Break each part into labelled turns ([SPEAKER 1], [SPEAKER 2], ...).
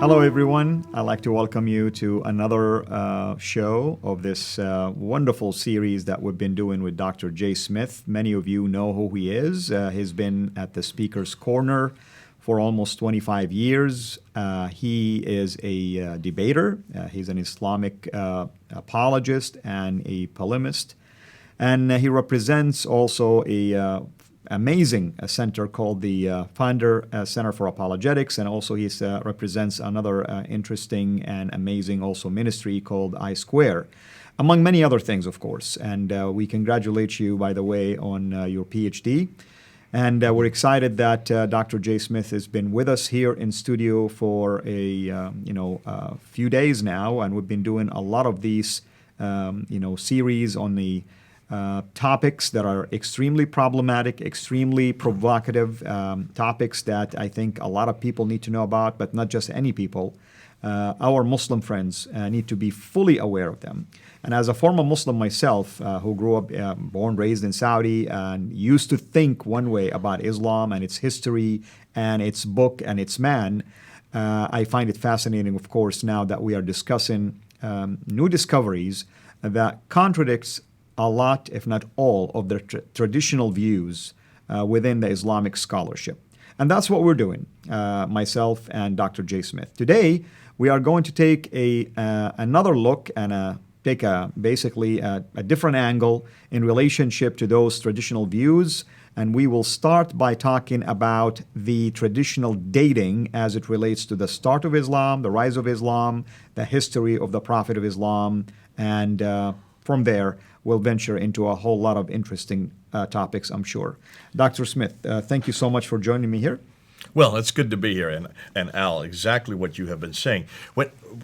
[SPEAKER 1] Hello, everyone. I'd like to welcome you to another show of this wonderful series that we've been doing with Dr. Jay Smith. Many of you know who he is. He's been at the Speaker's Corner for almost 25 years. He is a debater. He's an Islamic apologist and a polemist. And he represents also a amazing center called the Founder Center for Apologetics, and also he represents another interesting and amazing also ministry called I2, among many other things, of course. And we congratulate you, by the way, on your PhD. And we're excited that Dr. Jay Smith has been with us here in studio for a few days now, and we've been doing a lot of these series on the topics that are extremely problematic, extremely provocative, topics that I think a lot of people need to know about, but not just any people. Our Muslim friends need to be fully aware of them. And as a former Muslim myself, who grew up, born, raised in Saudi, and used to think one way about Islam and its history and its book and its man, I find it fascinating, of course, now that we are discussing new discoveries that contradicts a lot, if not all, of the traditional views within the Islamic scholarship. And that's what we're doing, myself and Dr. Jay Smith. Today, we are going to take another look and take basically a different angle in relationship to those traditional views. And we will start by talking about the traditional dating as it relates to the start of Islam, the rise of Islam, the history of the Prophet of Islam, and from there, we'll venture into a whole lot of interesting topics, I'm sure. Dr. Smith, thank you so much for joining me here.
[SPEAKER 2] Well, it's good to be here, and Al, exactly what you have been saying.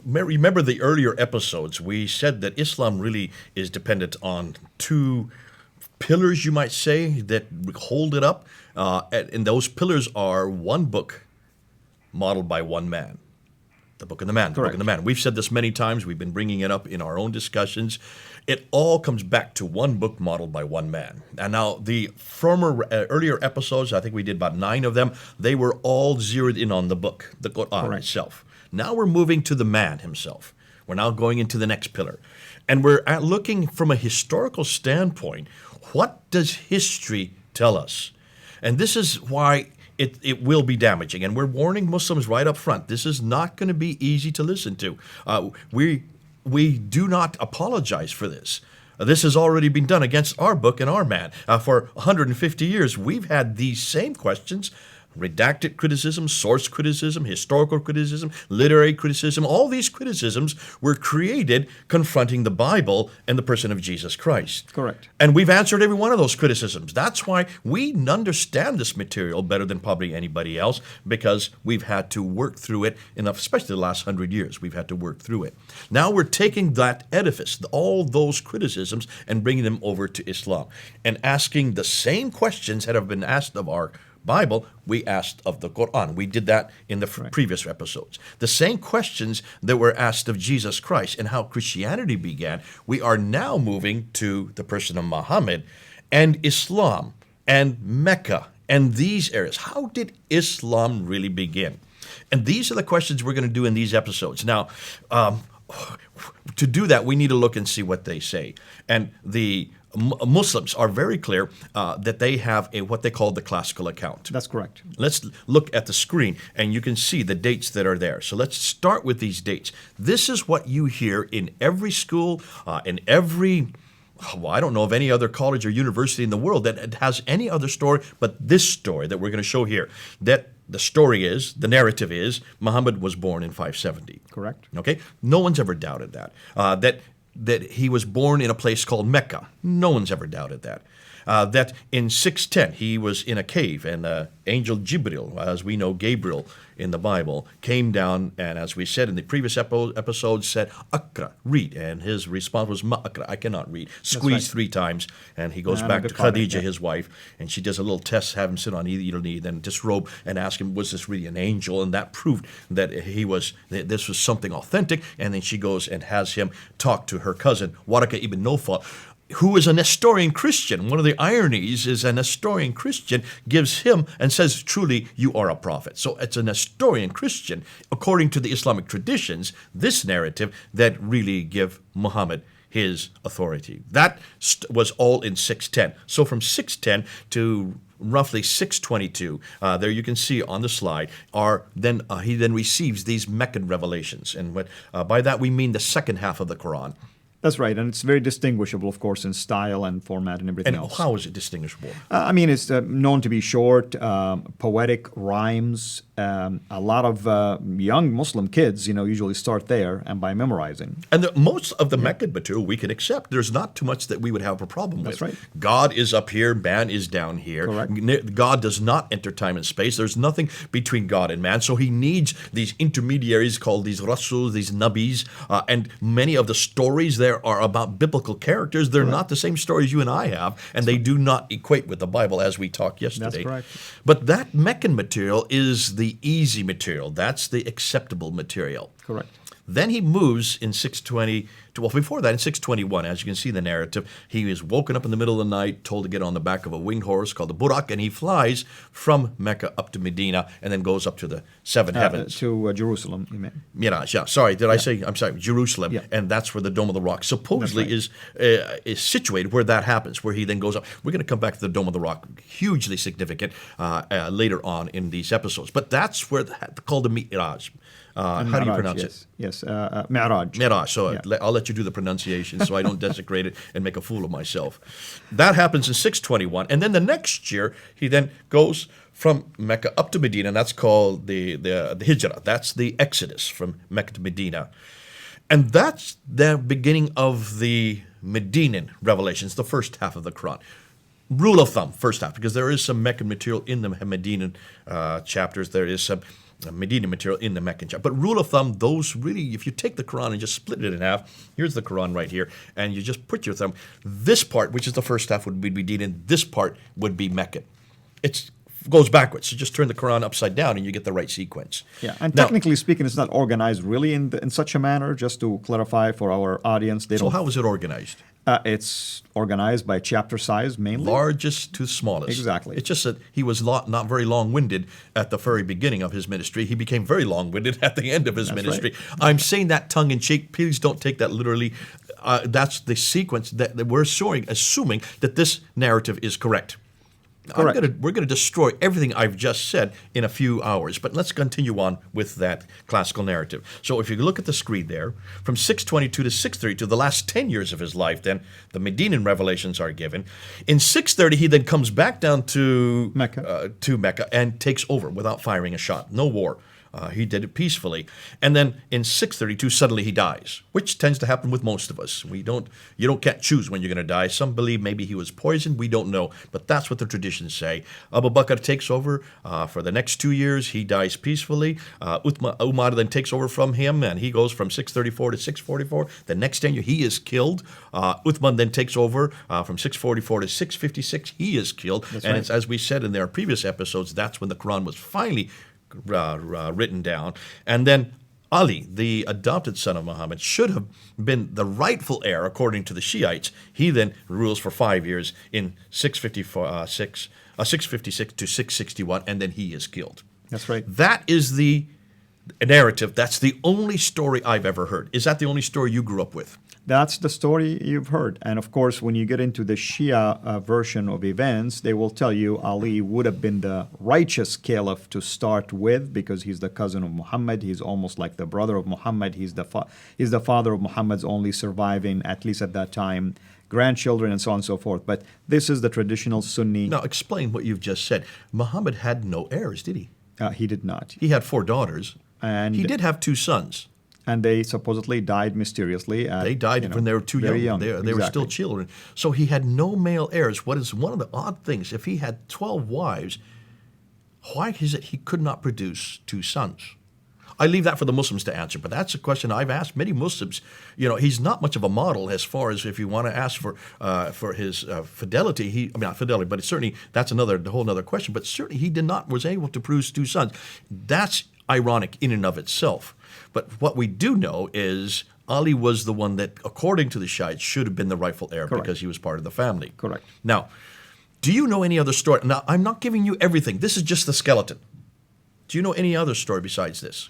[SPEAKER 2] Remember the earlier episodes, we said that Islam really is dependent on two pillars, you might say, that hold it up. And those pillars are one book modeled by one man. The Book of the Man, the Book of the Man. We've said this many times. We've been bringing it up in our own discussions. It all comes back to one book modeled by one man. And now the earlier episodes, I think we did about 9 of them, they were all zeroed in on the book, the Qur'an itself. Now we're moving to the man himself. We're now going into the next pillar. And we're looking from a historical standpoint, what does history tell us? And this is why it will be damaging. And we're warning Muslims right up front. This is not going to be easy to listen to. We do not apologize for this. This has already been done against our book and our man. For 150 years, we've had these same questions. Redacted criticism, source criticism, historical criticism, literary criticism, all these criticisms were created confronting the Bible and the person of Jesus Christ.
[SPEAKER 1] Correct.
[SPEAKER 2] And we've answered every one of those criticisms. That's why we understand this material better than probably anybody else, because we've had to work through it enough, especially the last 100 years. We've had to work through it. Now we're taking that edifice, all those criticisms, and bringing them over to Islam and asking the same questions that have been asked of our Bible, we asked of the Qur'an. We did that in the previous episodes. The same questions that were asked of Jesus Christ and how Christianity began, we are now moving to the person of Muhammad and Islam and Mecca and these areas. How did Islam really begin? And these are the questions we're going to do in these episodes. Now, to do that, we need to look and see what they say. And the Muslims are very clear that they have what they call the classical account.
[SPEAKER 1] That's correct.
[SPEAKER 2] Let's look at the screen, and you can see the dates that are there. So let's start with these dates. This is what you hear in every school, in every, I don't know of any other college or university in the world that has any other story but this story that we're going to show here. That the story is, the narrative is, Muhammad was born in 570.
[SPEAKER 1] Correct.
[SPEAKER 2] Okay? No one's ever doubted that. That he was born in a place called Mecca. No one's ever doubted that. That in 610 he was in a cave, and angel Jibril, as we know Gabriel in the Bible, came down, and as we said in the previous episode, said, Akra, read. And his response was, Ma Akra, I cannot read. Squeeze 3 times, and he goes back to Khadija, his wife, and she does a little test, have him sit on either knee, then disrobe and ask him, was this really an angel? And that proved that this was something authentic. And then she goes and has him talk to her cousin, Waraka ibn Nawfal, who is a Nestorian Christian. One of the ironies is a Nestorian Christian gives him and says, truly, you are a prophet. So it's a Nestorian Christian, according to the Islamic traditions, this narrative that really give Muhammad his authority. That was all in 610. So from 610 to roughly 622, there you can see on the slide, he then receives these Meccan revelations. And by that we mean the second half of the Qur'an.
[SPEAKER 1] That's right, and it's very distinguishable, of course, in style and format and everything else.
[SPEAKER 2] How is it distinguishable?
[SPEAKER 1] I mean, it's known to be short, poetic rhymes. A lot of young Muslim kids, usually start there and by memorizing.
[SPEAKER 2] And most of the Meccan material we can accept. There's not too much that we would have a problem with.
[SPEAKER 1] That's right.
[SPEAKER 2] God is up here, man is down here.
[SPEAKER 1] Correct.
[SPEAKER 2] God does not enter time and space. There's nothing between God and man. So he needs these intermediaries called these Rasuls, these Nabis, and many of the stories there are about biblical characters. They're not the same stories you and I have, and they do not equate with the Bible as we talked yesterday.
[SPEAKER 1] That's correct.
[SPEAKER 2] But that Meccan material is the easy material. That's the acceptable material.
[SPEAKER 1] Correct.
[SPEAKER 2] Then he moves in 620, before that, in 621, as you can see in the narrative, he is woken up in the middle of the night, told to get on the back of a winged horse called the Burak, and he flies from Mecca up to Medina and then goes up to the seven heavens.
[SPEAKER 1] To Jerusalem, you mean?
[SPEAKER 2] Miraj, yeah. Sorry, did I say, I'm sorry, Jerusalem, and that's where the Dome of the Rock supposedly is situated, where that happens, where he then goes up. We're going to come back to the Dome of the Rock, hugely significant later on in these episodes. But that's where called the Miraj. How do you pronounce it?
[SPEAKER 1] Yes, Mi'raj.
[SPEAKER 2] Mi'raj. So I'll let you do the pronunciation so I don't desecrate it and make a fool of myself. That happens in 621. And then the next year, he then goes from Mecca up to Medina, and that's called the Hijrah. That's the Exodus from Mecca to Medina. And that's the beginning of the Medinan revelations, the first half of the Quran. Rule of thumb, first half, because there is some Meccan material in the Medinan chapters. There is some Medina material in the Meccan chapter. But rule of thumb, those really, if you take the Quran and just split it in half, here's the Quran right here, and you just put your thumb, this part, which is the first half, would be Medina, this part would be Meccan. It goes backwards. You just turn the Quran upside down and you get the right sequence.
[SPEAKER 1] Yeah, and technically speaking, it's not organized really in such a manner, just to clarify for our audience.
[SPEAKER 2] So how is it organized?
[SPEAKER 1] It's organized by chapter size mainly.
[SPEAKER 2] Largest to smallest.
[SPEAKER 1] Exactly.
[SPEAKER 2] It's just that he was not very long-winded at the very beginning of his ministry. He became very long-winded at the end of his ministry. Right. I'm saying that tongue-in-cheek. Please don't take that literally. That's the sequence that we're assuming that this narrative is correct.
[SPEAKER 1] Correct.
[SPEAKER 2] We're going to destroy everything I've just said in a few hours, but let's continue on with that classical narrative. So if you look at the screen there, from 622 to 632, the last 10 years of his life, then the Medinan revelations are given. In 630, he then comes back down to Mecca and takes over without firing a shot. No war. He did it peacefully. And then in 632, suddenly he dies, which tends to happen with most of us. Can't choose when you're going to die. Some believe maybe he was poisoned. We don't know. But that's what the traditions say. Abu Bakr takes over for the next 2 years. He dies peacefully. Umar then takes over from him, and he goes from 634 to 644. The next 10 years, he is killed. Uthman then takes over from 644 to 656. He is killed. That's and right. It's, as we said in our previous episodes, that's when the Quran was finally written down. And then Ali, the adopted son of Muhammad, should have been the rightful heir according to the Shiites. He then rules for 5 years in 656 to 661, and then he is killed.
[SPEAKER 1] That's right.
[SPEAKER 2] That is the narrative. That's the only story I've ever heard. Is that the only story you grew up with?
[SPEAKER 1] That's the story you've heard. And of course, when you get into the Shia version of events, they will tell you Ali would have been the righteous caliph to start with because he's the cousin of Muhammad. He's almost like the brother of Muhammad. He's the father of Muhammad's only surviving, at least at that time, grandchildren and so on and so forth. But this is the traditional Sunni.
[SPEAKER 2] Now, explain what you've just said. Muhammad had no heirs, did he?
[SPEAKER 1] He did not.
[SPEAKER 2] He had 4 daughters.
[SPEAKER 1] And
[SPEAKER 2] he did have 2 sons.
[SPEAKER 1] And they supposedly died mysteriously.
[SPEAKER 2] They died when they were too young. They were still children. So he had no male heirs. What is one of the odd things, if he had 12 wives, why is it he could not produce 2 sons? I leave that for the Muslims to answer, but that's a question I've asked many Muslims. He's not much of a model as far as if you want to ask for his fidelity. Not fidelity, but it's certainly that's a whole other question. But certainly he was able to produce 2 sons. That's ironic in and of itself. But what we do know is Ali was the one that, according to the Shiites, should have been the rightful heir
[SPEAKER 1] Correct.
[SPEAKER 2] because he was part of the family.
[SPEAKER 1] Correct.
[SPEAKER 2] Now, do you know any other story? Now, I'm not giving you everything. This is just the skeleton. Do you know any other story besides this?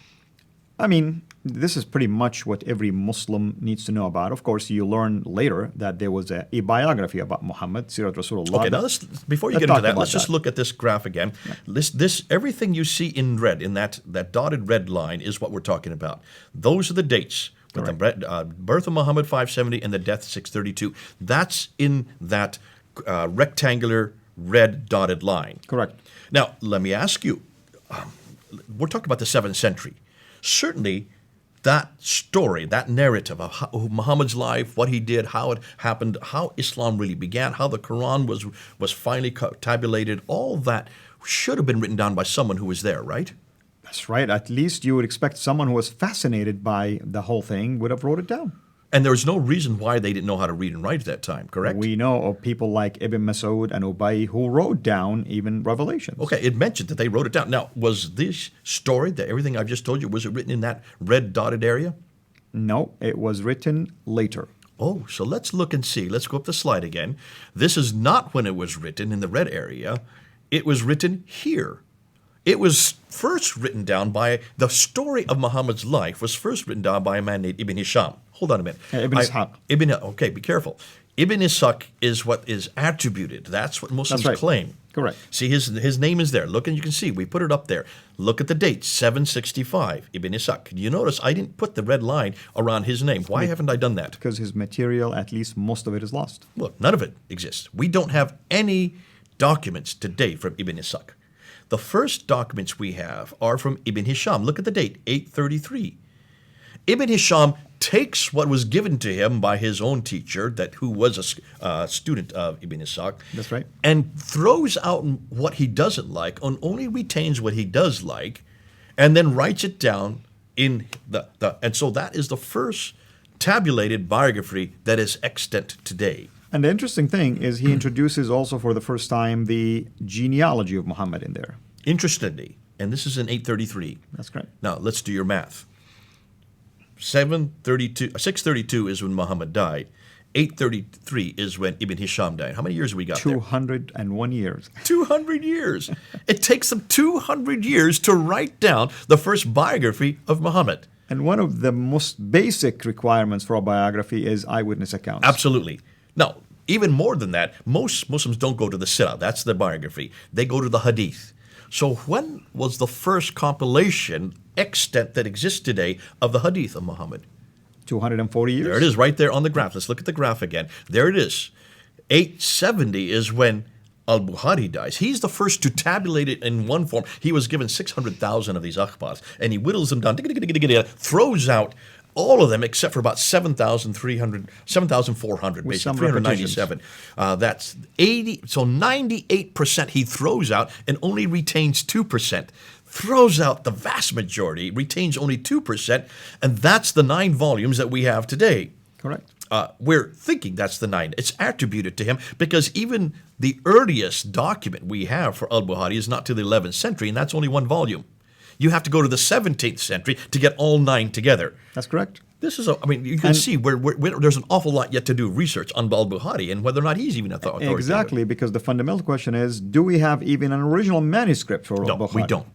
[SPEAKER 1] I mean, this is pretty much what every Muslim needs to know about. Of course, you learn later that there was a biography about Muhammad, Sirat Rasulullah.
[SPEAKER 2] Okay, now before you get into that, let's just look at this graph again.
[SPEAKER 1] Yeah.
[SPEAKER 2] This everything you see in red, in that dotted red line, is what we're talking about. Those are the dates. With the birth of Muhammad 570 and the death 632. That's in that rectangular red dotted line.
[SPEAKER 1] Correct.
[SPEAKER 2] Now, let me ask you, we're talking about the 7th century. Certainly, that story, that narrative of Muhammad's life, what he did, how it happened, how Islam really began, how the Qur'an was finally tabulated, all that should have been written down by someone who was there, right?
[SPEAKER 1] That's right. At least you would expect someone who was fascinated by the whole thing would have wrote it down.
[SPEAKER 2] And there was no reason why they didn't know how to read and write at that time, correct?
[SPEAKER 1] We know of people like Ibn Mas'ud and Ubay who wrote down even Revelations.
[SPEAKER 2] Okay, it mentioned that they wrote it down. Now, was this story, that everything I've just told you, was it written in that red dotted area?
[SPEAKER 1] No, it was written later.
[SPEAKER 2] Oh, so let's look and see. Let's go up the slide again. This is not when it was written in the red area. It was written here. It was first written down by, the story of Muhammad's life was first written down by a man named Ibn Hisham. Hold on a minute.
[SPEAKER 1] Ibn Ishaq.
[SPEAKER 2] Okay, be careful. Ibn Ishaq is what is attributed. That's what Muslims claim.
[SPEAKER 1] Correct.
[SPEAKER 2] See, his name is there. Look, and you can see, we put it up there. Look at the date, 765, Ibn Ishaq. You notice I didn't put the red line around his name. Why haven't I done that?
[SPEAKER 1] Because his material, at least most of it, is lost.
[SPEAKER 2] Look, none of it exists. We don't have any documents today from Ibn Ishaq. The first documents we have are from Ibn Hisham. Look at the date, 833. Ibn Hisham takes what was given to him by his own teacher, who was a student of Ibn Ishaq.
[SPEAKER 1] That's right.
[SPEAKER 2] And throws out what he doesn't like, and only retains what he does like, and then writes it down in and so that is the first tabulated biography that is extant today.
[SPEAKER 1] And the interesting thing is he introduces also for the first time the genealogy of Muhammad in there.
[SPEAKER 2] Interestingly, and this is in 833.
[SPEAKER 1] That's correct.
[SPEAKER 2] Now, let's do your math. 632 is when Muhammad died. 833 is when Ibn Hisham died. How many years have we got
[SPEAKER 1] 201 years.
[SPEAKER 2] 200 years. It takes them 200 years to write down the first biography of Muhammad.
[SPEAKER 1] And one of the most basic requirements for a biography is eyewitness accounts.
[SPEAKER 2] Absolutely. Now, even more than that, most Muslims don't go to the Sirah. That's the biography. They go to the Hadith. So when was the first compilation extant that exists today of the Hadith of Muhammad?
[SPEAKER 1] 240 years.
[SPEAKER 2] There it is right there on the graph. Let's look at the graph again. There it is. 870 is when al-Bukhari dies. He's the first to tabulate it in one form. He was given 600,000 of these akhbars, and he whittles them down, throws out all of them except for about 7,400, basically, 397. That's 80, so 98% he throws out and only retains 2%. Throws out the vast majority, retains only 2%, and that's the 9 volumes that we have today.
[SPEAKER 1] Correct.
[SPEAKER 2] We're thinking that's the 9. It's attributed to him because even the earliest document we have for al-Bukhari is not to the 11th century, and that's only 1 volume. You have to go to the 17th century to get all 9 together.
[SPEAKER 1] That's correct.
[SPEAKER 2] This is, you can see where there's an awful lot yet to do research on al-Bukhari and whether or not he's even authoritative.
[SPEAKER 1] Exactly, because the fundamental question is, do we have even an original manuscript for al-Bukhari?
[SPEAKER 2] No, we don't.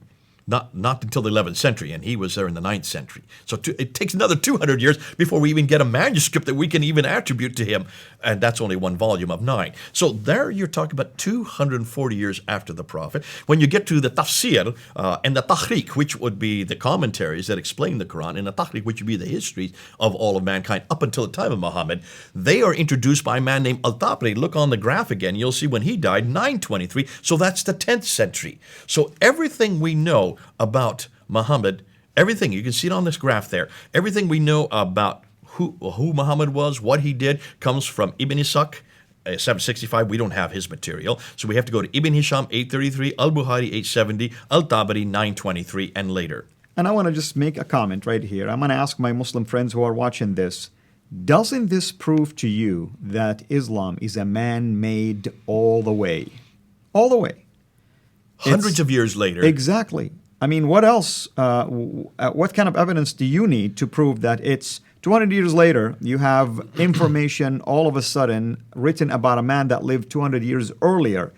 [SPEAKER 2] Not until the 11th century, and he was there in the 9th century. So it takes another 200 years before we even get a manuscript that we can even attribute to him, and that's only 1 volume of 9. So there you're talking about 240 years after the Prophet. When you get to the tafsir and the tahriq, which would be the commentaries that explain the Quran, and the tahriq, which would be the history of all of mankind up until the time of Muhammad, they are introduced by a man named al-Tabari. Look on the graph again. You'll see when he died, 923. So that's the 10th century. So everything we know about Muhammad, everything, you can see it on this graph there, everything we know about who Muhammad was, what he did, comes from Ibn Ishaq, 765. We don't have his material, so we have to go to Ibn Hisham, 833, al-Bukhari, 870, al-Tabari, 923, and later.
[SPEAKER 1] And I want to just make a comment right here. I'm going to ask my Muslim friends who are watching this, doesn't this prove to you that Islam is a man-made all the way? All the way.
[SPEAKER 2] Hundreds of years later.
[SPEAKER 1] Exactly. I mean, what else, what kind of evidence do you need to prove that it's 200 years later, you have information all of a sudden written about a man that lived 200 years earlier.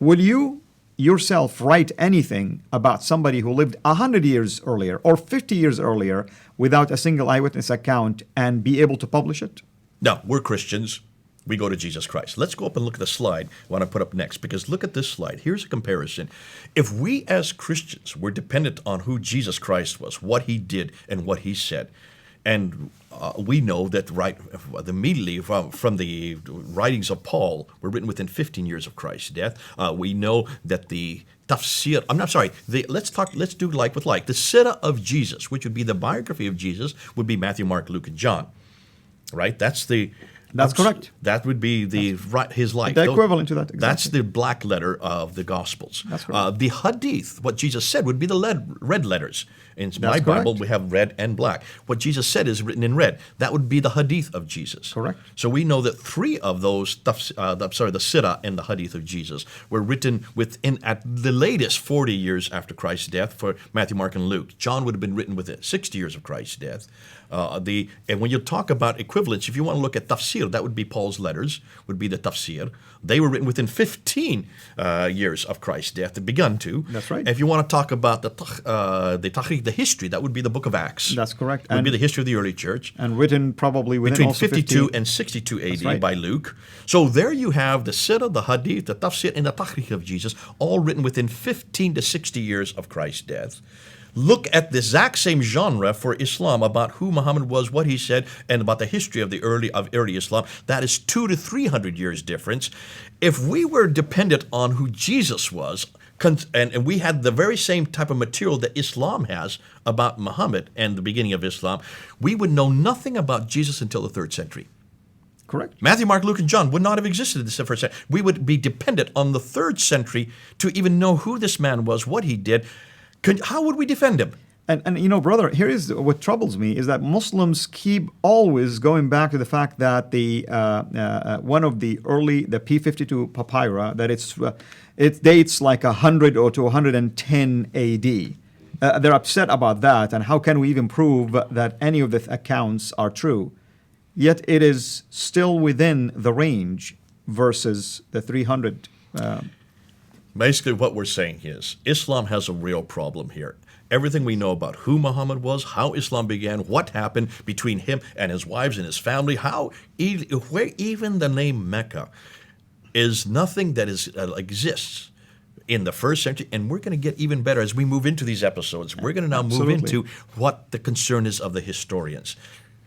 [SPEAKER 1] Will you yourself write anything about somebody who lived 100 years earlier or 50 years earlier without a single eyewitness account and be able to publish it?
[SPEAKER 2] No, we're Christians. We go to Jesus Christ. Let's go up and look at the slide I want to put up next, because look at this slide. Here's a comparison. If we as Christians were dependent on who Jesus Christ was, what he did and what he said, and we know that immediately from the writings of Paul were written within 15 years of Christ's death. We know that the tafsir, let's do like with like. The CIRA of Jesus, which would be the biography of Jesus, would be Matthew, Mark, Luke, and John. Right? That's correct. That would be his life.
[SPEAKER 1] The equivalent to that, exactly.
[SPEAKER 2] That's the black letter of the Gospels.
[SPEAKER 1] That's correct.
[SPEAKER 2] The hadith, what Jesus said, would be the red letters. In my Bible, we have red and black. What Jesus said is written in red. That would be the hadith of Jesus.
[SPEAKER 1] Correct.
[SPEAKER 2] So we know that 3 of those, the CIRA and the hadith of Jesus, were written within, at the latest, 40 years after Christ's death for Matthew, Mark, and Luke. John would have been written within 60 years of Christ's death. And when you talk about equivalence, if you want to look at tafsir, that would be Paul's letters, would be the tafsir. They were written within 15 years of Christ's death. They begun to.
[SPEAKER 1] That's right.
[SPEAKER 2] If you want to talk about the tariq, the history, that would be the book of Acts.
[SPEAKER 1] That's correct.
[SPEAKER 2] It would be the history of the early church.
[SPEAKER 1] And written probably within
[SPEAKER 2] between
[SPEAKER 1] also
[SPEAKER 2] 52 and 62 AD by Luke. So there you have the CIRA, the hadith, the tafsir, and the tariq of Jesus, all written within 15 to 60 years of Christ's death. Look at the exact same genre for Islam about who Muhammad was, what he said, and about the history of the early Islam. That is 200 to 300 years difference. If we were dependent on who Jesus was, and we had the very same type of material that Islam has about Muhammad and the beginning of Islam, we would know nothing about Jesus until the 3rd century.
[SPEAKER 1] Correct.
[SPEAKER 2] Matthew, Mark, Luke, and John would not have existed in the 1st century. We would be dependent on the 3rd century to even know who this man was, what he did. How would we defend him?
[SPEAKER 1] And you know, brother, here is what troubles me is that Muslims keep always going back to the fact that the one of the early, the P52 papyri, that it dates like 100 or to 110 AD. They're upset about that, and how can we even prove that any of the accounts are true? Yet it is still within the range versus the 300.
[SPEAKER 2] Basically, what we're saying is Islam has a real problem here. Everything we know about who Muhammad was, how Islam began, what happened between him and his wives and his family, where even the name Mecca is nothing that exists in the 1st century. And we're going to get even better as we move into these episodes. We're going to now move into what the concern is of the historians.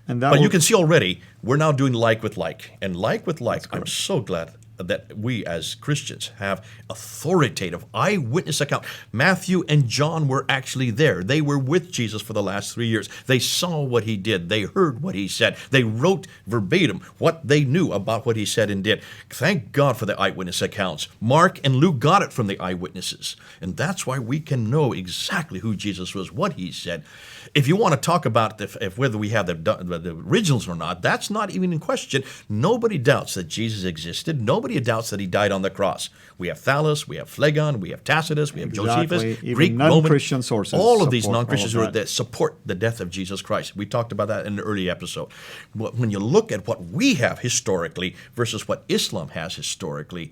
[SPEAKER 2] But you can see already, we're now doing like with like. And like with like, I'm so glad that we as Christians have authoritative eyewitness account. Matthew and John were actually there. They were with Jesus for the last 3 years. They saw what he did. They heard what he said. They wrote verbatim what they knew about what he said and did. Thank God for the eyewitness accounts. Mark and Luke got it from the eyewitnesses. And that's why we can know exactly who Jesus was, what he said. If you want to talk about whether we have the originals or not, that's not even in question. Nobody doubts that Jesus existed. Nobody doubts that he died on the cross. We have Thallus, we have Phlegon, we have Tacitus, we have Josephus,
[SPEAKER 1] even
[SPEAKER 2] Greek,
[SPEAKER 1] non-Christian
[SPEAKER 2] Roman,
[SPEAKER 1] sources.
[SPEAKER 2] all of these non-Christians that support the death of Jesus Christ. We talked about that in an early episode. But when you look at what we have historically versus what Islam has historically,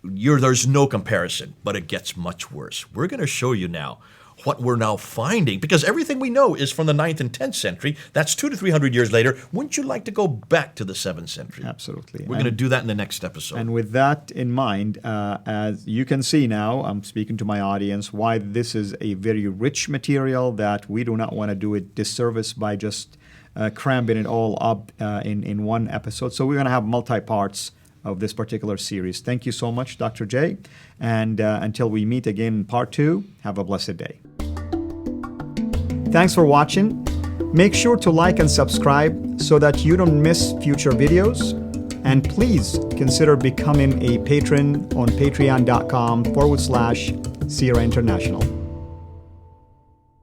[SPEAKER 2] there's no comparison, but it gets much worse. We're going to show you now what we're now finding, because everything we know is from the 9th and 10th century. That's 200 to 300 years later. Wouldn't you like to go back to the 7th century?
[SPEAKER 1] Absolutely.
[SPEAKER 2] We're going to do that in the next episode.
[SPEAKER 1] And with that in mind, as you can see now, I'm speaking to my audience, why this is a very rich material that we do not want to do it disservice by just cramming it all up in one episode. So we're going to have multi-parts of this particular series. Thank you so much, Dr. J. And until we meet again in part 2, have a blessed day. Thanks for watching. Make sure to like and subscribe so that you don't miss future videos. And please consider becoming a patron on patreon.com/CIRA International.